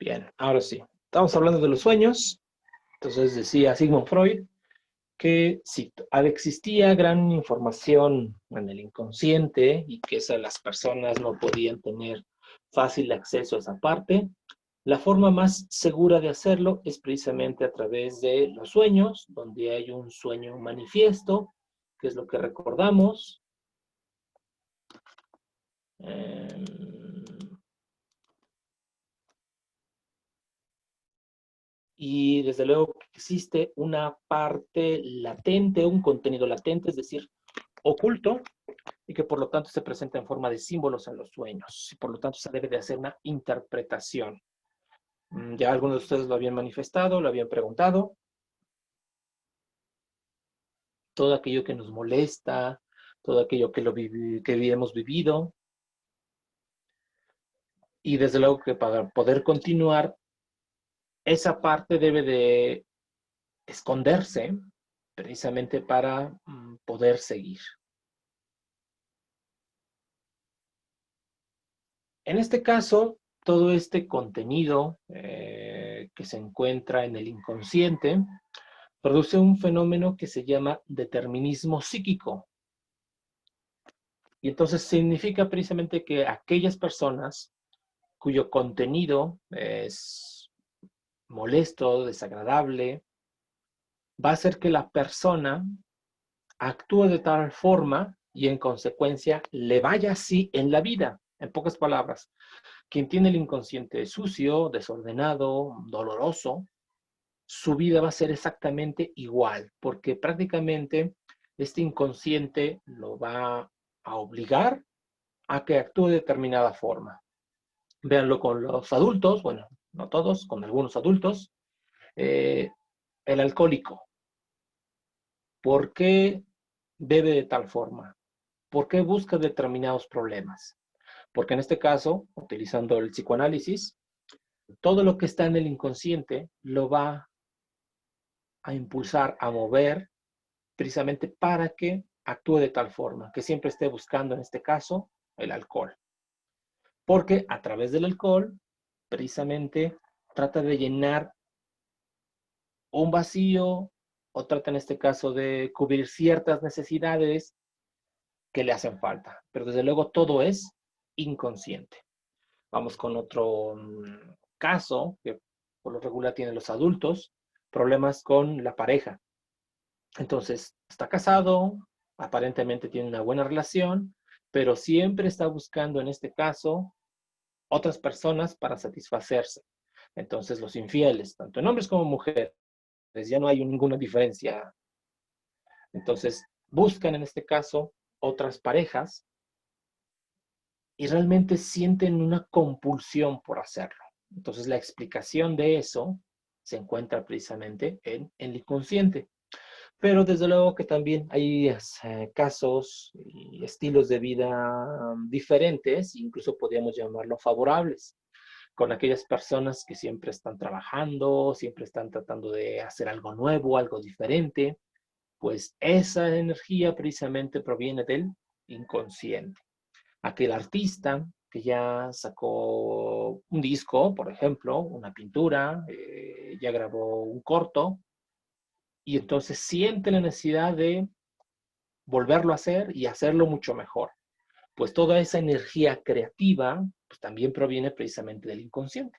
Bien, ahora sí. Estamos hablando de los sueños. Entonces decía Sigmund Freud que sí, existía gran información en el inconsciente y que las personas no podían tener fácil acceso a esa parte. La forma más segura de hacerlo es precisamente a través de los sueños, donde hay un sueño manifiesto, que es lo que recordamos. Y desde luego que existe una parte latente, un contenido latente, es decir, oculto, y que por lo tanto se presenta en forma de símbolos en los sueños. Y por lo tanto se debe de hacer una interpretación. Ya algunos de ustedes lo habían manifestado, lo habían preguntado. Todo aquello que nos molesta, todo aquello que hemos vivido. Y desde luego que para poder continuar, esa parte debe de esconderse precisamente para poder seguir. En este caso, todo este contenido que se encuentra en el inconsciente produce un fenómeno que se llama determinismo psíquico. Y entonces significa precisamente que aquellas personas cuyo contenido es molesto, desagradable, va a hacer que la persona actúe de tal forma y en consecuencia le vaya así en la vida. En pocas palabras, quien tiene el inconsciente sucio, desordenado, doloroso, su vida va a ser exactamente igual, porque prácticamente este inconsciente lo va a obligar a que actúe de determinada forma. Véanlo con los adultos, bueno, no todos, con algunos adultos. Eh, el alcohólico, ¿por qué bebe de tal forma? ¿Por qué busca determinados problemas? Porque en este caso, utilizando el psicoanálisis, todo lo que está en el inconsciente lo va a impulsar, a mover, precisamente para que actúe de tal forma, que siempre esté buscando, en este caso, el alcohol. Porque a través del alcohol, precisamente, trata de llenar un vacío o trata en este caso de cubrir ciertas necesidades que le hacen falta. Pero desde luego todo es inconsciente. Vamos con otro caso que por lo regular tienen los adultos, problemas con la pareja. Entonces, está casado, aparentemente tiene una buena relación, pero siempre está buscando, en este caso, otras personas para satisfacerse. Entonces, los infieles, tanto en hombres como mujeres, ya no hay ninguna diferencia. Entonces, buscan, en este caso, otras parejas y realmente sienten una compulsión por hacerlo. Entonces, la explicación de eso se encuentra precisamente en el inconsciente. Pero desde luego que también hay casos y estilos de vida diferentes, incluso podríamos llamarlo favorables, con aquellas personas que siempre están trabajando, siempre están tratando de hacer algo nuevo, algo diferente, pues esa energía precisamente proviene del inconsciente. Aquel artista que ya sacó un disco, por ejemplo, una pintura, ya grabó un corto, y entonces siente la necesidad de volverlo a hacer y hacerlo mucho mejor. Pues toda esa energía creativa pues también proviene precisamente del inconsciente.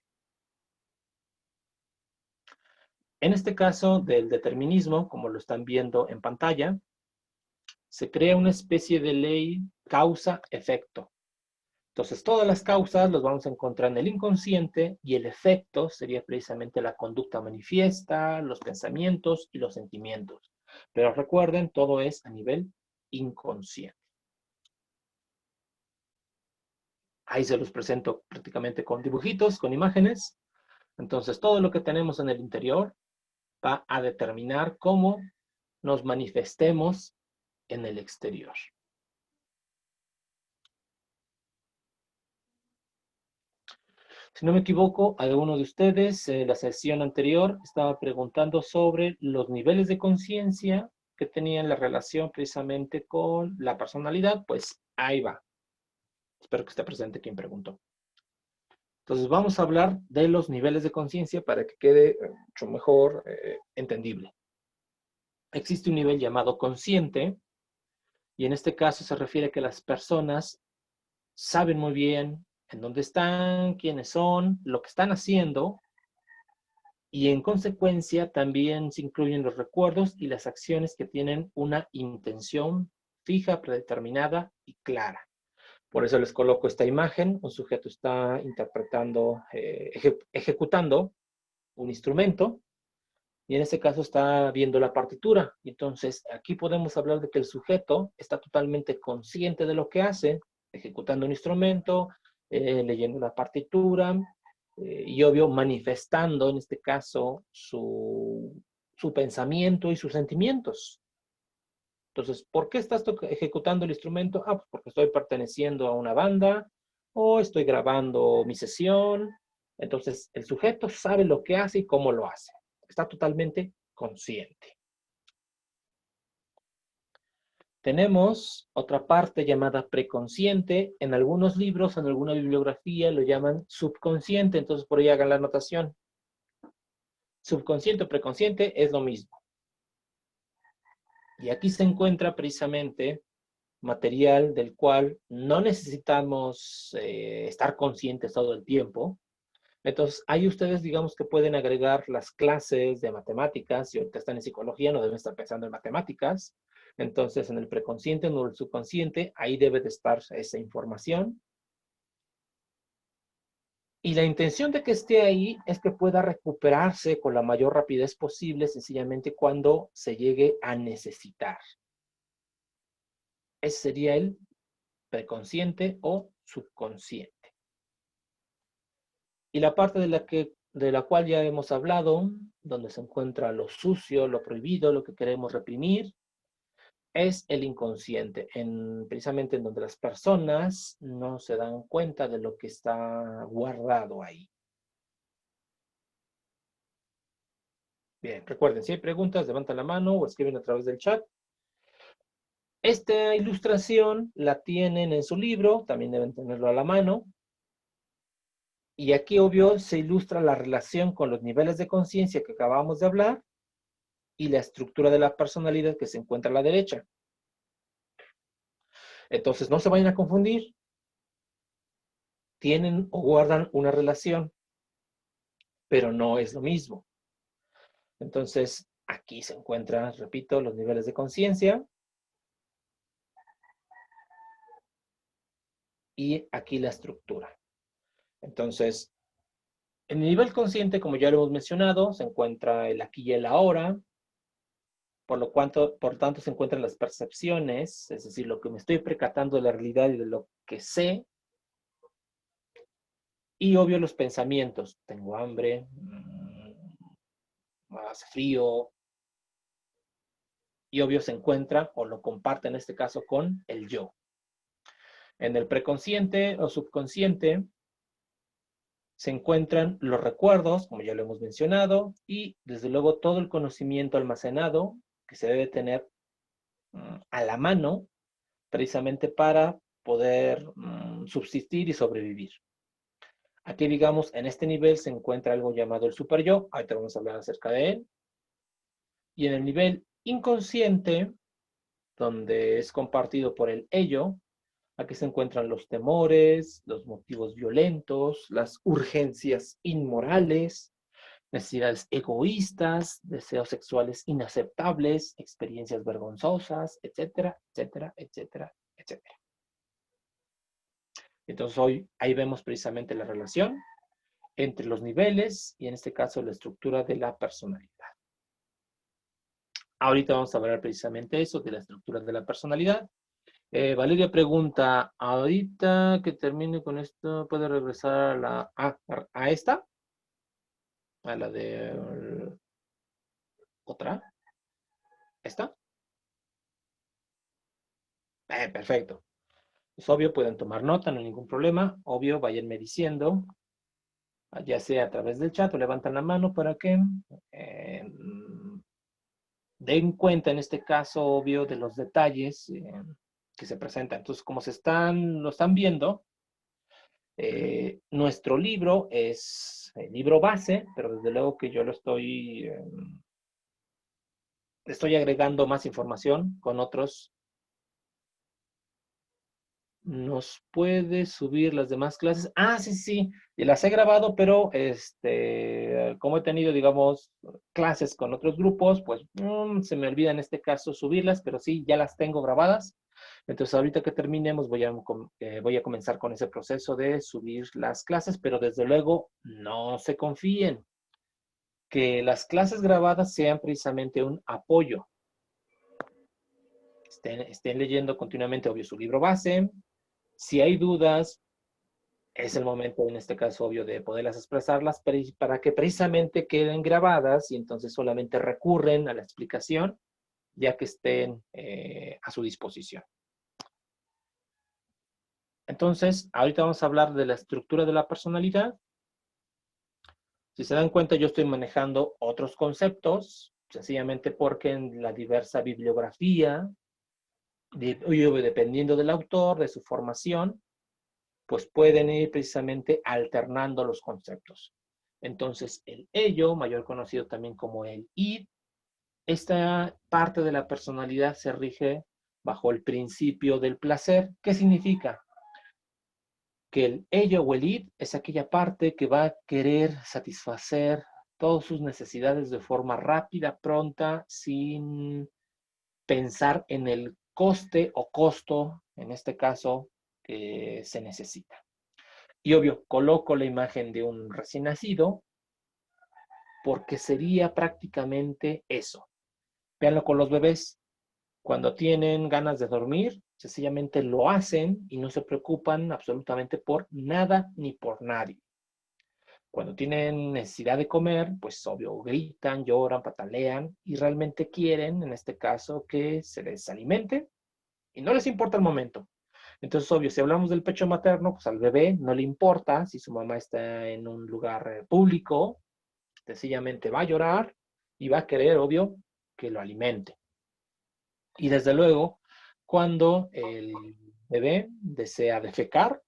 En este caso del determinismo, como lo están viendo en pantalla, se crea una especie de ley causa-efecto. Entonces, todas las causas las vamos a encontrar en el inconsciente y el efecto sería precisamente la conducta manifiesta, los pensamientos y los sentimientos. Pero recuerden, todo es a nivel inconsciente. Ahí se los presento prácticamente con dibujitos, con imágenes. Entonces, todo lo que tenemos en el interior va a determinar cómo nos manifestemos en el exterior. Si no me equivoco, alguno de ustedes en la sesión anterior estaba preguntando sobre los niveles de conciencia que tenían la relación precisamente con la personalidad. Pues ahí va. Espero que esté presente quien preguntó. Entonces vamos a hablar de los niveles de conciencia para que quede mucho mejor entendible. Existe un nivel llamado consciente, y en este caso se refiere a que las personas saben muy bien en dónde están, quiénes son, lo que están haciendo, y en consecuencia también se incluyen los recuerdos y las acciones que tienen una intención fija, predeterminada y clara. Por eso les coloco esta imagen. Un sujeto está interpretando, ejecutando un instrumento, y en este caso está viendo la partitura. Y entonces aquí podemos hablar de que el sujeto está totalmente consciente de lo que hace, ejecutando un instrumento, leyendo la partitura, y obvio manifestando en este caso su pensamiento y sus sentimientos. Entonces, ¿por qué estás ejecutando el instrumento? Ah, pues porque estoy perteneciendo a una banda o estoy grabando mi sesión. Entonces, el sujeto sabe lo que hace y cómo lo hace. Está totalmente consciente. Tenemos otra parte llamada preconsciente. En algunos libros, en alguna bibliografía, lo llaman subconsciente. Entonces, por ahí hagan la anotación. Subconsciente o preconsciente es lo mismo. Y aquí se encuentra precisamente material del cual no necesitamos estar conscientes todo el tiempo. Entonces, ahí ustedes, digamos que pueden agregar las clases de matemáticas. Si ahorita están en psicología, no deben estar pensando en matemáticas. Entonces, en el preconsciente o el subconsciente, ahí debe de estar esa información. Y la intención de que esté ahí es que pueda recuperarse con la mayor rapidez posible, sencillamente cuando se llegue a necesitar. Ese sería el preconsciente o subconsciente. Y la parte de la cual ya hemos hablado, donde se encuentra lo sucio, lo prohibido, lo que queremos reprimir, es el inconsciente, precisamente en donde las personas no se dan cuenta de lo que está guardado ahí. Bien, recuerden, si hay preguntas, levantan la mano o escriben a través del chat. Esta ilustración la tienen en su libro, también deben tenerlo a la mano. Y aquí, obvio, se ilustra la relación con los niveles de conciencia que acabamos de hablar y la estructura de la personalidad que se encuentra a la derecha. Entonces, no se vayan a confundir. Tienen o guardan una relación, pero no es lo mismo. Entonces, aquí se encuentran, repito, los niveles de conciencia. Y aquí la estructura. Entonces, en el nivel consciente, como ya lo hemos mencionado, se encuentra el aquí y el ahora. Por tanto, se encuentran las percepciones, es decir, lo que me estoy percatando de la realidad y de lo que sé. Y obvio los pensamientos. Tengo hambre, hace frío. Y obvio se encuentra o lo comparte en este caso con el yo. En el preconsciente o subconsciente se encuentran los recuerdos, como ya lo hemos mencionado, y desde luego todo el conocimiento almacenado que se debe tener a la mano precisamente para poder subsistir y sobrevivir. Aquí, digamos, en este nivel se encuentra algo llamado el super yo. Ahorita vamos a hablar acerca de él. Y en el nivel inconsciente, donde es compartido por el ello, aquí se encuentran los temores, los motivos violentos, las urgencias inmorales, necesidades egoístas, deseos sexuales inaceptables, experiencias vergonzosas, etcétera, etcétera, etcétera, etcétera. Entonces hoy ahí vemos precisamente la relación entre los niveles y en este caso la estructura de la personalidad. Ahorita vamos a hablar precisamente eso, de la estructura de la personalidad. Valeria pregunta, ahorita que termine con esto, ¿puede regresar a esta? A la de otra. ¿Esta? Perfecto. Es obvio, pueden tomar nota, no hay ningún problema. Obvio, váyanme diciendo, ya sea a través del chat o levantan la mano para que eh, den cuenta en este caso, obvio, de los detalles que se presentan. Entonces, como lo están viendo, Nuestro libro es el libro base, pero desde luego que yo lo estoy agregando más información con otros. ¿Nos puede subir las demás clases? Ah, sí, sí, y las he grabado, pero como he tenido, digamos, clases con otros grupos, pues se me olvida en este caso subirlas, pero sí, ya las tengo grabadas. Entonces, ahorita que terminemos, voy a comenzar con ese proceso de subir las clases, pero desde luego, no se confíen, que las clases grabadas sean precisamente un apoyo. Estén leyendo continuamente, obvio, su libro base. Si hay dudas, es el momento, en este caso, obvio, de poderlas expresarlas para que precisamente queden grabadas y entonces solamente recurren a la explicación ya que estén a su disposición. Entonces, ahorita vamos a hablar de la estructura de la personalidad. Si se dan cuenta, yo estoy manejando otros conceptos, sencillamente porque en la diversa bibliografía, dependiendo del autor, de su formación, pues pueden ir precisamente alternando los conceptos. Entonces, el ello, mayor conocido también como el id, esta parte de la personalidad se rige bajo el principio del placer. ¿Qué significa? Que el ello o el id es aquella parte que va a querer satisfacer todas sus necesidades de forma rápida, pronta, sin pensar en el coste o costo, en este caso, que se necesita. Y obvio, coloco la imagen de un recién nacido porque sería prácticamente eso. Véanlo con los bebés. Cuando tienen ganas de dormir, sencillamente lo hacen y no se preocupan absolutamente por nada ni por nadie. Cuando tienen necesidad de comer, pues obvio, gritan, lloran, patalean y realmente quieren, en este caso, que se les alimente y no les importa el momento. Entonces, obvio, si hablamos del pecho materno, pues al bebé no le importa si su mamá está en un lugar público, sencillamente va a llorar y va a querer, obvio, que lo alimente. Y desde luego, cuando el bebé desea defecar,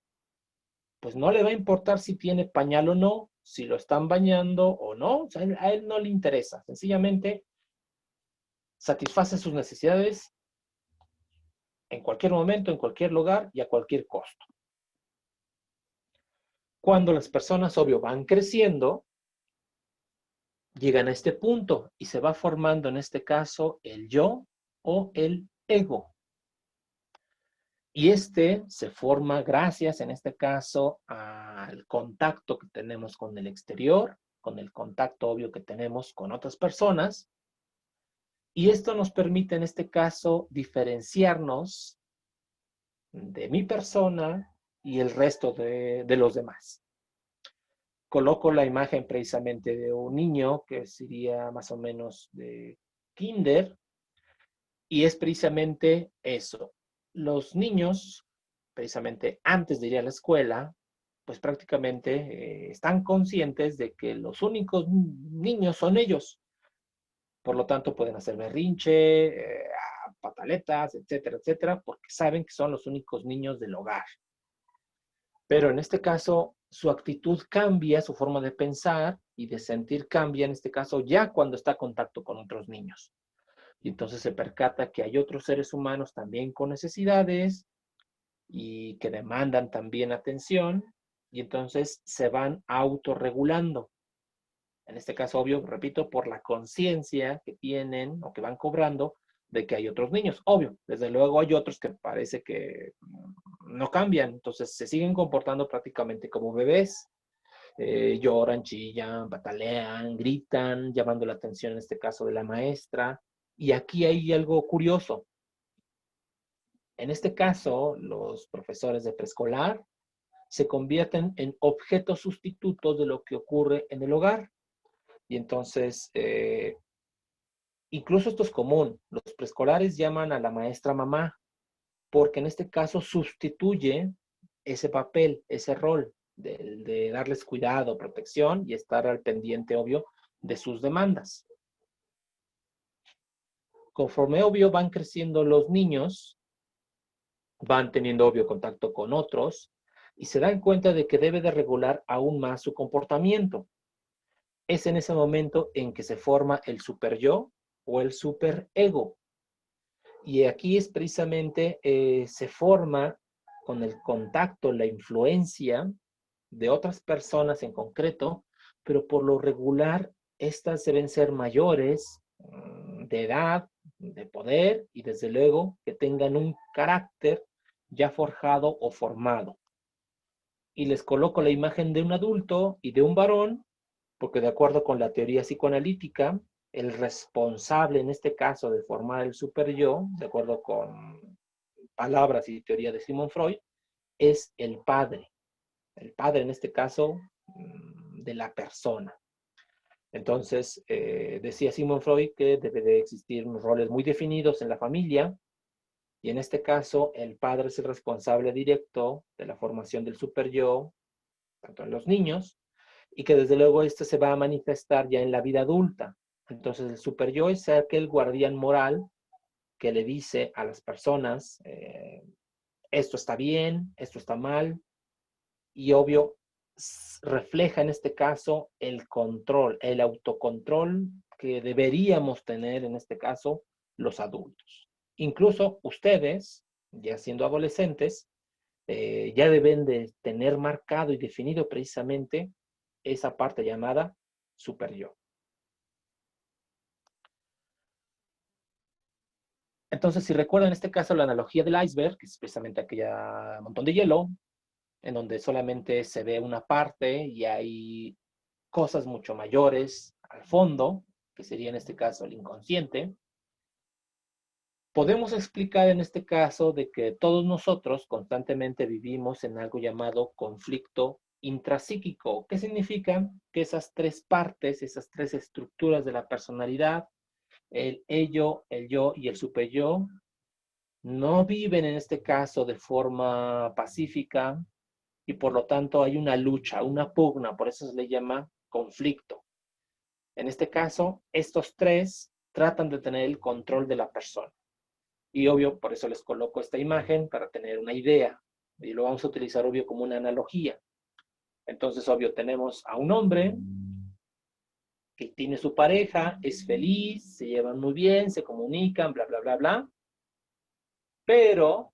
pues no le va a importar si tiene pañal o no, si lo están bañando o no, o sea, a él no le interesa, sencillamente satisface sus necesidades en cualquier momento, en cualquier lugar y a cualquier costo. Cuando las personas, obvio, van creciendo, llegan a este punto y se va formando en este caso el yo o el ego. Y se forma gracias, en este caso, al contacto que tenemos con el exterior, con el contacto obvio que tenemos con otras personas. Y esto nos permite, en este caso, diferenciarnos de mi persona y el resto de los demás. Coloco la imagen precisamente de un niño que sería más o menos de kinder, y es precisamente eso. Los niños, precisamente antes de ir a la escuela, pues prácticamente están conscientes de que los únicos niños son ellos. Por lo tanto, pueden hacer berrinche, pataletas, etcétera, etcétera, porque saben que son los únicos niños del hogar. Pero en este caso, su actitud cambia, su forma de pensar y de sentir cambia, en este caso, ya cuando está en contacto con otros niños. Y entonces se percata que hay otros seres humanos también con necesidades y que demandan también atención, y entonces se van autorregulando. En este caso, obvio, repito, por la conciencia que tienen o que van cobrando de que hay otros niños. Obvio, desde luego hay otros que parece que no cambian, entonces se siguen comportando prácticamente como bebés. Lloran, chillan, patalean, gritan, llamando la atención en este caso de la maestra. Y aquí hay algo curioso. En este caso, los profesores de preescolar se convierten en objetos sustitutos de lo que ocurre en el hogar. Y entonces, incluso esto es común. Los preescolares llaman a la maestra mamá, porque en este caso sustituye ese papel, ese rol de darles cuidado, protección y estar al pendiente, obvio, de sus demandas. Conforme, obvio, van creciendo los niños, van teniendo, obvio, contacto con otros, y se dan cuenta de que debe de regular aún más su comportamiento. Es en ese momento en que se forma el superyo o el superego. Y aquí es precisamente, se forma con el contacto, la influencia de otras personas en concreto, pero por lo regular estas deben ser mayores de edad, de poder y desde luego que tengan un carácter ya forjado o formado. Y les coloco la imagen de un adulto y de un varón, porque de acuerdo con la teoría psicoanalítica, el responsable en este caso de formar el superyo, de acuerdo con palabras y teoría de Sigmund Freud, es el padre. El padre en este caso de la persona. Entonces, decía Sigmund Freud que debe de existir unos roles muy definidos en la familia, y en este caso el padre es el responsable directo de la formación del superyo, tanto en los niños, y que desde luego esto se va a manifestar ya en la vida adulta. Entonces el superyo es aquel guardián moral que le dice a las personas, esto está bien, esto está mal, y obvio refleja en este caso el control, el autocontrol que deberíamos tener en este caso los adultos. Incluso ustedes, ya siendo adolescentes, ya deben de tener marcado y definido precisamente esa parte llamada superyo. Entonces, si recuerdan en este caso la analogía del iceberg, que es precisamente aquella montón de hielo, en donde solamente se ve una parte y hay cosas mucho mayores al fondo, que sería en este caso el inconsciente, podemos explicar en este caso de que todos nosotros constantemente vivimos en algo llamado conflicto intrapsíquico. ¿Qué significa? Que esas tres partes, esas tres estructuras de la personalidad, el ello, el yo y el superyo, no viven en este caso de forma pacífica y por lo tanto hay una lucha, una pugna, por eso se le llama conflicto. En este caso, estos tres tratan de tener el control de la persona. Y obvio, por eso les coloco esta imagen para tener una idea. Y lo vamos a utilizar, obvio, como una analogía. Entonces, obvio, tenemos a un hombre que tiene su pareja, es feliz, se llevan muy bien, se comunican, bla, bla, bla, bla. Pero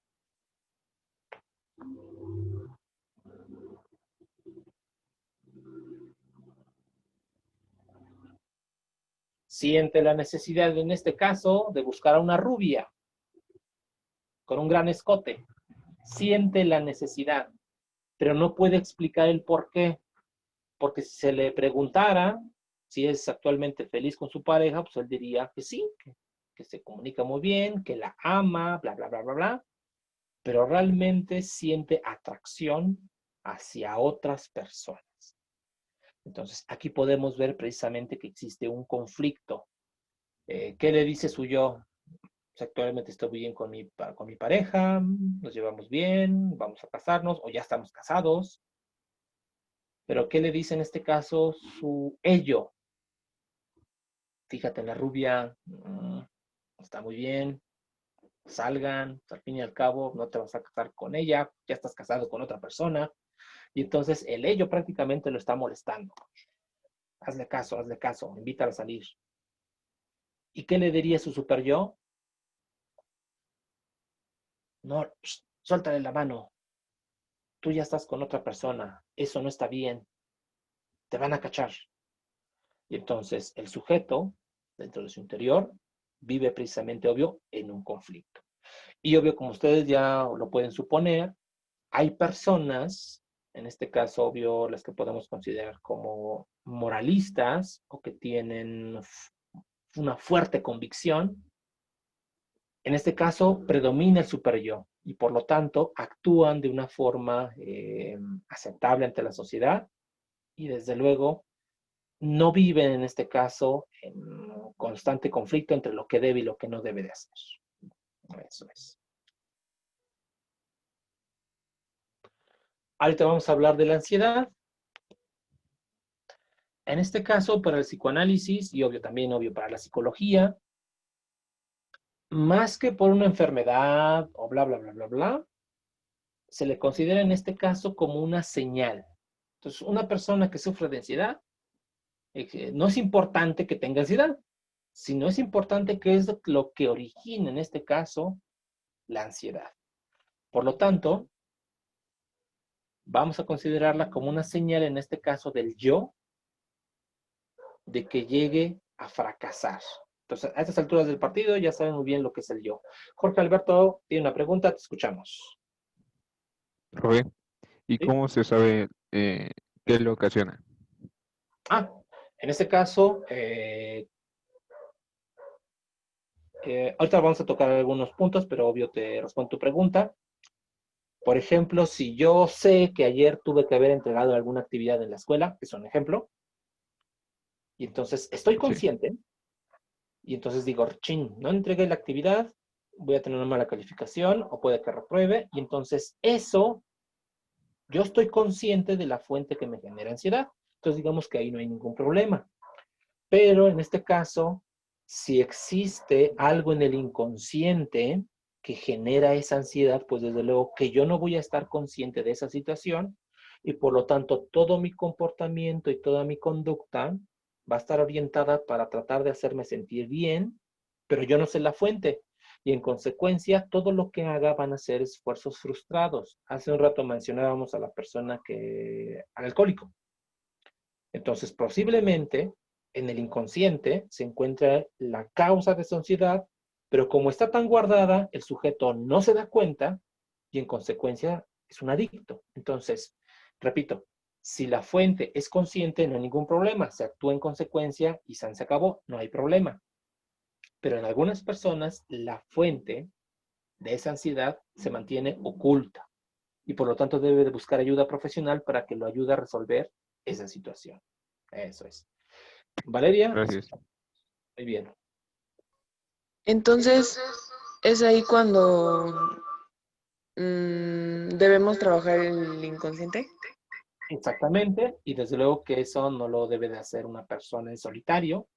siente la necesidad, en este caso, de buscar a una rubia con un gran escote. Siente la necesidad, pero no puede explicar el por qué. Porque si se le preguntara si es actualmente feliz con su pareja, pues él diría que sí, que se comunica muy bien, que la ama, bla, bla, bla, bla, bla, pero realmente siente atracción hacia otras personas. Entonces, aquí podemos ver precisamente que existe un conflicto. ¿Qué le dice su yo? Pues actualmente estoy bien con mi pareja, nos llevamos bien, vamos a casarnos o ya estamos casados. Pero ¿qué le dice en este caso su ello? Fíjate, la rubia está muy bien, salgan, al fin y al cabo no te vas a casar con ella, ya estás casado con otra persona, y entonces el ello prácticamente lo está molestando. Hazle caso, invítala a salir. ¿Y qué le diría su super yo? No, suéltale la mano, tú ya estás con otra persona, eso no está bien, te van a cachar. Y entonces el sujeto, dentro de su interior, vive precisamente, obvio, en un conflicto. Y obvio, como ustedes ya lo pueden suponer, hay personas, en este caso, obvio, las que podemos considerar como moralistas o que tienen una fuerte convicción. En este caso, predomina el superyo y por lo tanto actúan de una forma aceptable ante la sociedad y desde luego no viven en este caso en constante conflicto entre lo que debe y lo que no debe de hacer. Eso es. Ahorita vamos a hablar de la ansiedad. En este caso, para el psicoanálisis y obvio también, obvio, para la psicología, más que por una enfermedad o bla, bla, bla, bla, bla, se le considera en este caso como una señal. Entonces, una persona que sufre de ansiedad, no es importante que tenga ansiedad, sino es importante qué es lo que origina en este caso la ansiedad. Por lo tanto, vamos a considerarla como una señal en este caso del yo, de que llegue a fracasar. Entonces, a estas alturas del partido ya saben muy bien lo que es el yo. Jorge Alberto tiene una pregunta, te escuchamos. Profe, ¿y ¿Sí? cómo se sabe qué lo ocasiona? Ah, en este caso, ahorita vamos a tocar algunos puntos, pero obvio te respondo tu pregunta. Por ejemplo, si yo sé que ayer tuve que haber entregado alguna actividad en la escuela, que es un ejemplo, y entonces estoy Sí, consciente, y entonces digo, chin, no entregué la actividad, voy a tener una mala calificación, o puede que repruebe, y entonces eso, yo estoy consciente de la fuente que me genera ansiedad. Entonces digamos que ahí no hay ningún problema. Pero en este caso, si existe algo en el inconsciente que genera esa ansiedad, pues desde luego que yo no voy a estar consciente de esa situación y por lo tanto todo mi comportamiento y toda mi conducta va a estar orientada para tratar de hacerme sentir bien, pero yo no sé la fuente. Y en consecuencia, todo lo que haga van a ser esfuerzos frustrados. Hace un rato mencionábamos a la persona al alcohólico. Entonces, posiblemente en el inconsciente se encuentra la causa de su ansiedad, pero como está tan guardada, el sujeto no se da cuenta y en consecuencia es un adicto. Entonces, repito, si la fuente es consciente, no hay ningún problema, se actúa en consecuencia y se acabó, no hay problema. Pero en algunas personas la fuente de esa ansiedad se mantiene oculta y por lo tanto debe de buscar ayuda profesional para que lo ayude a resolver esa situación. Eso es. Valeria, te gracias. escuchamos. Muy bien. Entonces, es ahí cuando debemos trabajar el inconsciente. Exactamente. Y desde luego que eso no lo debe de hacer una persona en solitario.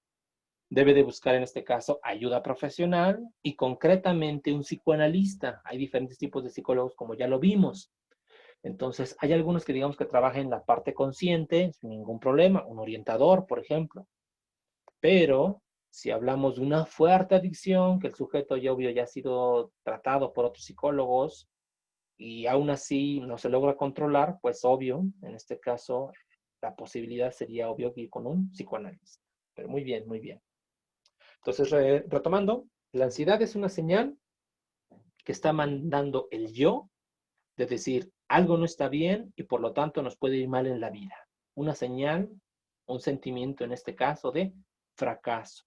Debe de buscar en este caso ayuda profesional y concretamente un psicoanalista. Hay diferentes tipos de psicólogos como ya lo vimos. Entonces, hay algunos que digamos que trabajan en la parte consciente sin ningún problema, un orientador, por ejemplo. Pero si hablamos de una fuerte adicción, que el sujeto ya obvio ya ha sido tratado por otros psicólogos y aún así no se logra controlar, pues obvio, en este caso, la posibilidad sería obvio ir con un psicoanalista. Pero muy bien, muy bien. Entonces, retomando, la ansiedad es una señal que está mandando el yo de decir algo no está bien y por lo tanto nos puede ir mal en la vida. Una señal, un sentimiento en este caso de fracaso.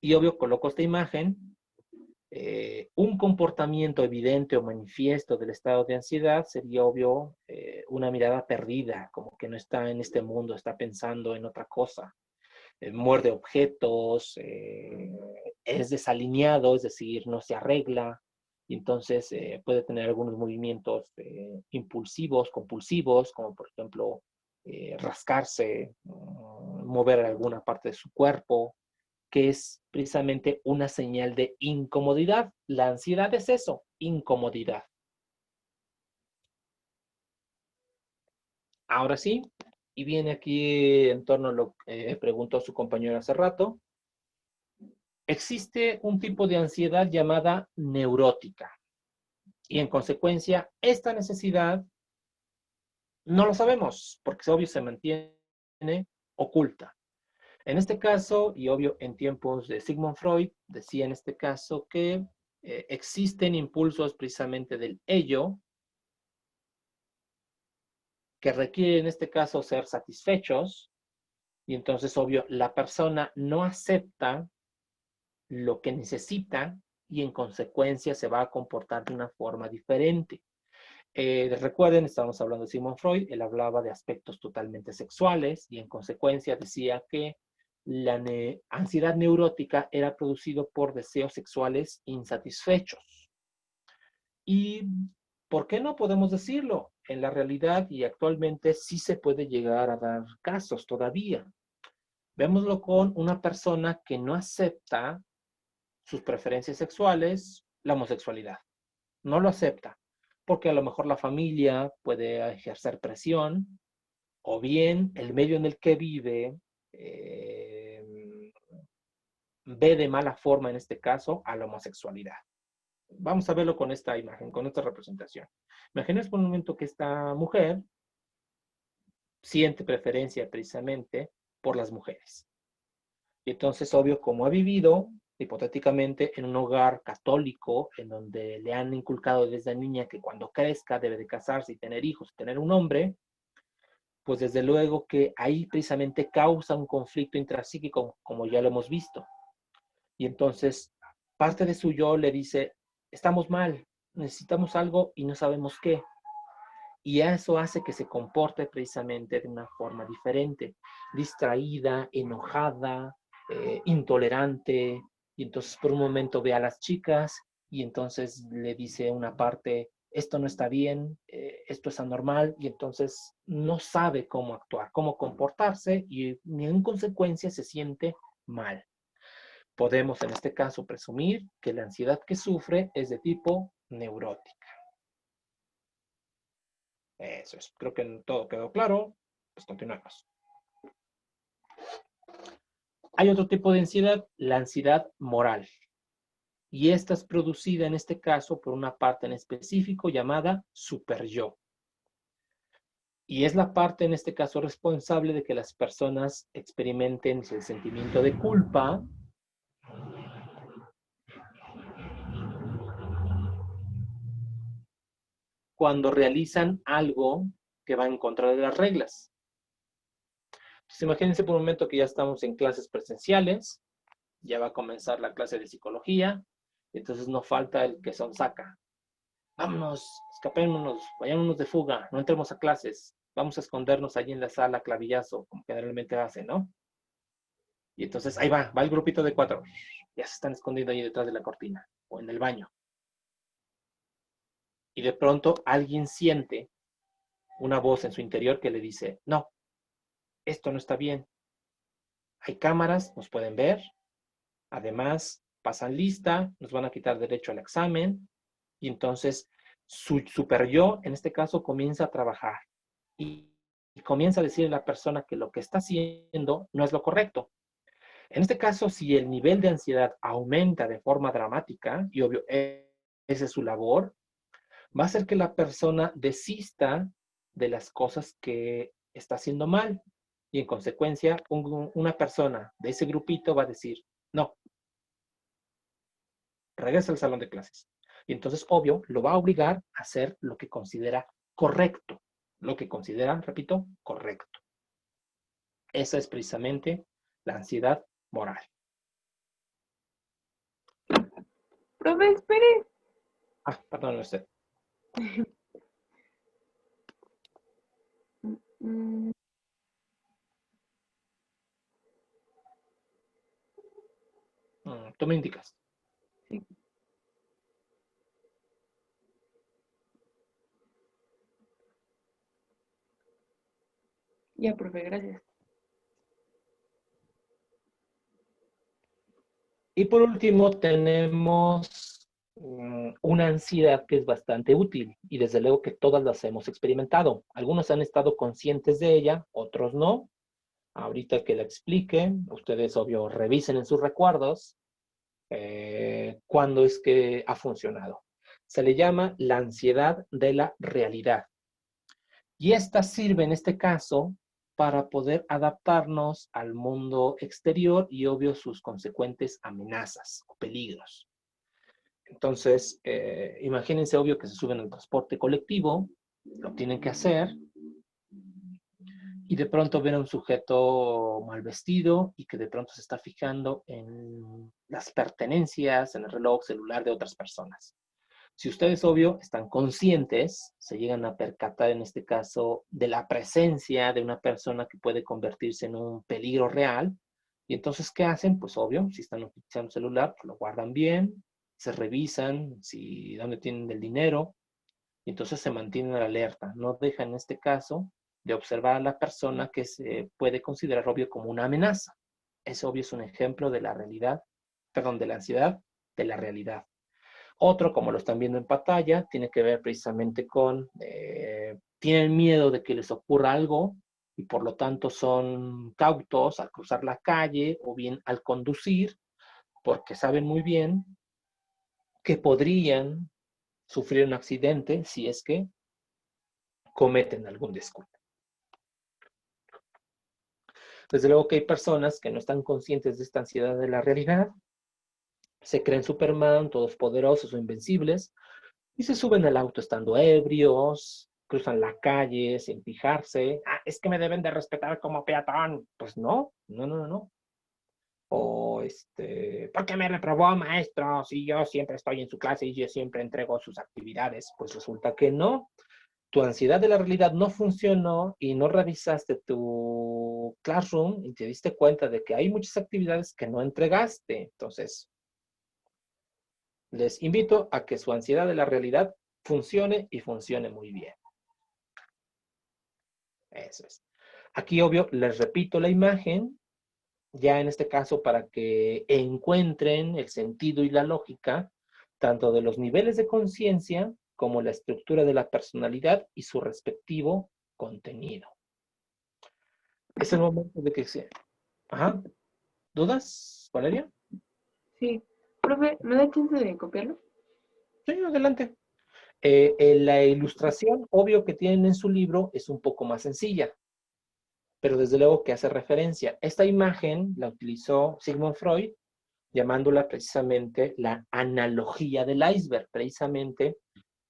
Y obvio coloco esta imagen, un comportamiento evidente o manifiesto del estado de ansiedad sería obvio una mirada perdida, como que no está en este mundo, está pensando en otra cosa. Muerde objetos, es desalineado, es decir, no se arregla, y entonces puede tener algunos movimientos impulsivos, compulsivos, como por ejemplo rascarse, mover alguna parte de su cuerpo, que es precisamente una señal de incomodidad. La ansiedad es eso, incomodidad. Ahora sí, y viene aquí en torno a lo que preguntó su compañero hace rato, existe un tipo de ansiedad llamada neurótica y en consecuencia esta necesidad no lo sabemos porque obvio se mantiene oculta. En este caso, y obvio en tiempos de Sigmund Freud, decía en este caso que existen impulsos precisamente del ello que requieren en este caso ser satisfechos y entonces obvio la persona no acepta lo que necesita y en consecuencia se va a comportar de una forma diferente. Recuerden, estábamos hablando de Sigmund Freud, él hablaba de aspectos totalmente sexuales y en consecuencia decía que la ansiedad neurótica era producido por deseos sexuales insatisfechos. ¿Y por qué no podemos decirlo? En la realidad y actualmente sí se puede llegar a dar casos todavía. Vémoslo con una persona que no acepta sus preferencias sexuales, la homosexualidad. No lo acepta. porque a lo mejor la familia puede ejercer presión, o bien el medio en el que vive ve de mala forma, en este caso, a la homosexualidad. Vamos a verlo con esta imagen, con esta representación. Imagínense por un momento que esta mujer siente preferencia precisamente por las mujeres. Y entonces, obvio, como ha vivido hipotéticamente en un hogar católico, en donde le han inculcado desde niña que cuando crezca debe de casarse y tener hijos, tener un hombre, pues desde luego que ahí precisamente causa un conflicto intrapsíquico, como ya lo hemos visto. Y entonces, parte de su yo le dice, estamos mal, necesitamos algo y no sabemos qué. Y eso hace que se comporte precisamente de una forma diferente, distraída, enojada, intolerante, y entonces por un momento ve a las chicas y entonces le dice una parte, esto no está bien, esto es anormal, y entonces no sabe cómo actuar, cómo comportarse, y en consecuencia se siente mal. Podemos en este caso presumir que la ansiedad que sufre es de tipo neurótica. Eso es, creo que todo quedó claro. Pues continuamos. Hay otro tipo de ansiedad, la ansiedad moral. Y esta es producida en este caso por una parte en específico llamada superyo. Y es la parte en este caso responsable de que las personas experimenten el sentimiento de culpa cuando realizan algo que va en contra de las reglas. Entonces, imagínense por un momento que ya estamos en clases presenciales, ya va a comenzar la clase de psicología, entonces no falta el que sonsaca. Vámonos, escapémonos, vayámonos de fuga, no entremos a clases, vamos a escondernos allí en la sala clavillazo, como generalmente hacen, ¿no? Y entonces ahí va el grupito de 4, ya se están escondiendo ahí detrás de la cortina, o en el baño. Y de pronto alguien siente una voz en su interior que le dice, no, esto no está bien. Hay cámaras, nos pueden ver, además pasan lista, nos van a quitar derecho al examen, y entonces su super yo, en este caso, comienza a trabajar y comienza a decirle a la persona que lo que está haciendo no es lo correcto. En este caso, si el nivel de ansiedad aumenta de forma dramática, y obvio, esa es su labor, va a hacer que la persona desista de las cosas que está haciendo mal. Y en consecuencia, una persona de ese grupito va a decir, no, regresa al salón de clases. Y entonces, obvio, lo va a obligar a hacer lo que considera correcto. Lo que considera, repito, correcto. Esa es precisamente la ansiedad moral. Profe, espere. Perdón, usted. Mm, Tú me indicas. sí. Ya, profe, gracias. Y por último tenemos una ansiedad que es bastante útil y desde luego que todas las hemos experimentado. Algunos han estado conscientes de ella, otros no. Ahorita que la explique, ustedes obvio revisen en sus recuerdos cuándo es que ha funcionado. Se le llama la ansiedad de la realidad. Y esta sirve en este caso para poder adaptarnos al mundo exterior y obvio sus consecuentes amenazas o peligros. Entonces, imagínense obvio que se suben al transporte colectivo, lo tienen que hacer, y de pronto ven a un sujeto mal vestido y que de pronto se está fijando en las pertenencias, en el reloj celular de otras personas. Si ustedes, obvio, están conscientes, se llegan a percatar en este caso de la presencia de una persona que puede convertirse en un peligro real, y entonces, ¿qué hacen? Pues obvio, si están utilizando el celular, pues lo guardan bien, se revisan si dónde tienen el dinero, y entonces se mantienen alerta. No dejan en este caso de observar a la persona que se puede considerar obvio como una amenaza. Eso obvio es un ejemplo de la realidad, perdón, de la ansiedad de la realidad. Otro, como lo están viendo en pantalla, tiene que ver precisamente con, tienen miedo de que les ocurra algo y por lo tanto son cautos al cruzar la calle o bien al conducir, porque saben muy bien que podrían sufrir un accidente si es que cometen algún descuido. Desde luego que hay personas que no están conscientes de esta ansiedad de la realidad, se creen Superman, todos poderosos o invencibles, y se suben al auto estando ebrios, cruzan la calle sin fijarse. Ah, es que me deben de respetar como peatón. Pues no, no, no, no. O ¿por qué me reprobó, maestro? Si yo siempre estoy en su clase y yo siempre entrego sus actividades. Pues resulta que no. Tu ansiedad de la realidad no funcionó y no revisaste tu classroom y te diste cuenta de que hay muchas actividades que no entregaste. Entonces, les invito a que su ansiedad de la realidad funcione y funcione muy bien. Eso es. Aquí, obvio, les repito la imagen, ya en este caso para que encuentren el sentido y la lógica, tanto de los niveles de conciencia como la estructura de la personalidad y su respectivo contenido. Es el momento de que se... Ajá. ¿Dudas, Valeria? Sí. Profe, ¿me da chance de copiarlo? Sí, adelante. La ilustración, obvio, que tienen en su libro es un poco más sencilla, pero desde luego que hace referencia. Esta imagen la utilizó Sigmund Freud, llamándola precisamente la analogía del iceberg, precisamente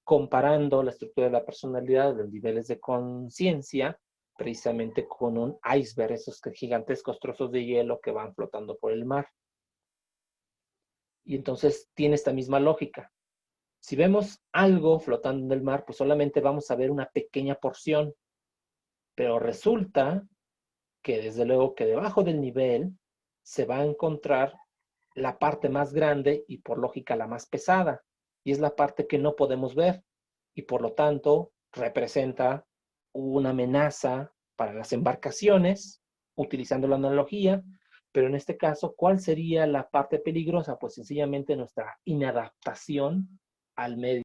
comparando la estructura de la personalidad, los niveles de conciencia, precisamente con un iceberg, esos gigantescos trozos de hielo que van flotando por el mar. Y entonces tiene esta misma lógica. Si vemos algo flotando en el mar, pues solamente vamos a ver una pequeña porción, pero resulta que desde luego que debajo del nivel se va a encontrar la parte más grande y por lógica la más pesada, y es la parte que no podemos ver, y por lo tanto representa una amenaza para las embarcaciones, utilizando la analogía, pero en este caso, ¿cuál sería la parte peligrosa? Pues sencillamente nuestra inadaptación al medio.